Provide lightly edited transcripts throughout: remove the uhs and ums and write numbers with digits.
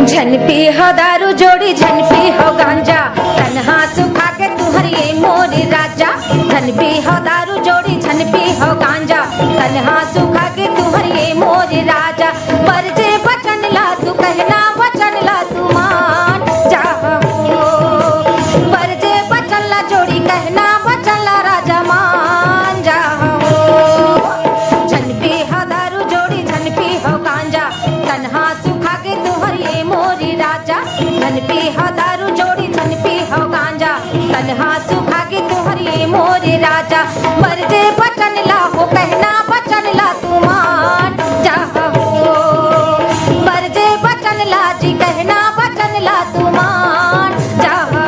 झन पी हो दारू जोड़ी झन पी हो गांजा, तन्हा सुखा के तू हरिये मोर राजा। झन पी हो दारू जोड़ी झन पी हो गांजा, तन्हा सुखा के तू हरिये मोर राजा। पर जे बचन ला तू कहना वचन ला तू मान जाहो, पर जे बचन ला जोड़ी कहना वचन ला राजा मान जाहो। झन पी हो दारू जोड़ी झन पी हो गांजा, तन्हा सुखा के तू हरिये मोर राजा। झन पी हो दारू जोड़ी झन पी हो गांजा, तन्हा सुखा के तू हरिये मोर राजा। पर जे बचन ला हो कहना वचन ला तू मान जाहो, पर जे बचन ला जी कहना वचन ला तू मान जाहो।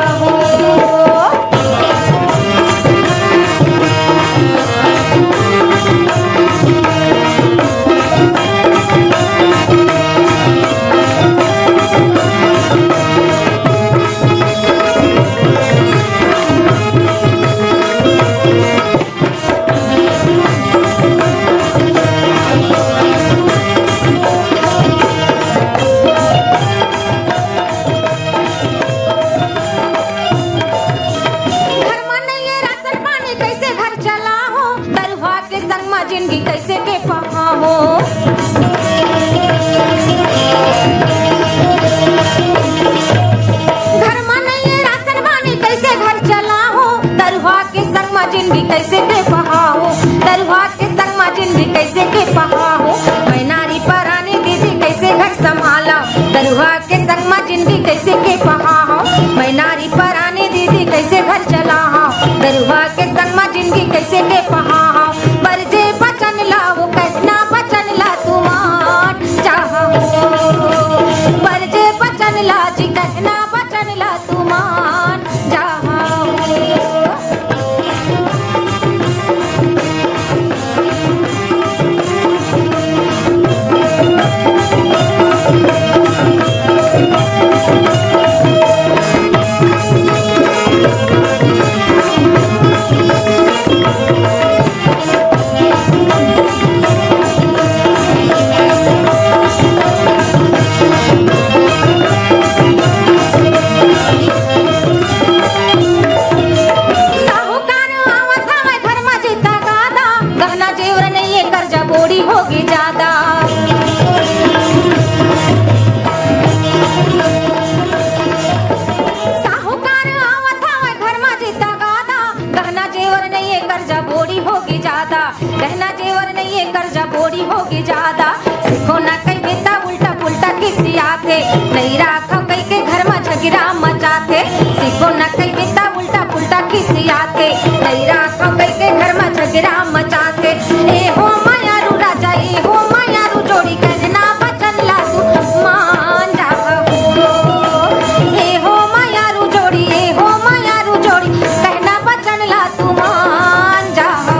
जिंदगी कैसे के पहाओ, घर में नहीं राशन पानी कैसे घर चलाओ। दरुआ के संग में जिंदगी कैसे के पहाओ, दरुआ के संग में जिंदगी कैसे के पहाओ। मैं नारी परानी दीदी कैसे घर संभाला, दरुआ के संग में जिंदगी कैसे के पहाओ। मैं नारी परानी दीदी कैसे घर चलाओ, दरुआ के संग में जिंदगी कैसे के पहाओ। पर जे बचन ला वो कहना बचन ला तू मान चाहो, पर जे बचन ला जी कहना बचन ला तू मान चाहो। बोरी होगी ज्यादा, साहूकार आवत हवे घर में जीता गादा। गहना जेवर नहीं है कर्जा बोरी होगी ज्यादा, गहना जेवर नहीं है कर्जा बोरी होगी ज्यादा। सीखो ना कई बेटा उल्टा पुल्टा किसी आते, नहीं राखो कई के घर में झगड़ा मचाते। सीखो ना कई बेटा उल्टा पुल्टा किसी आते, नहीं राखो कई के घर में झगड़ा मचाते। ए हो मायारू राजा ए हो मायारू जोड़ी कहना बचन ला तू मान जाहो, ए हो मायारू जोड़ी ए हो मायारू जोड़ी कहना बचन ला तू मान जाहो।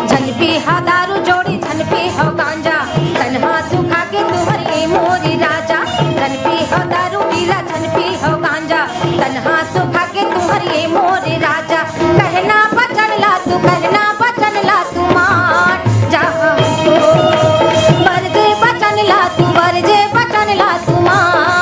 झन पी हो दारू जोड़ी झन पी हो गांजा, तन्हा सुखा के तू हरिये मोर राजा। झन पी हो दारू पीला झन पी हो गांजा, तन्हा सुखा के तू हरिये मोर राजा। कहना बचन ला तू कहना बचन ला तू मान जाहो, पर जे बचन ला तू पर जे बचन ला तू मान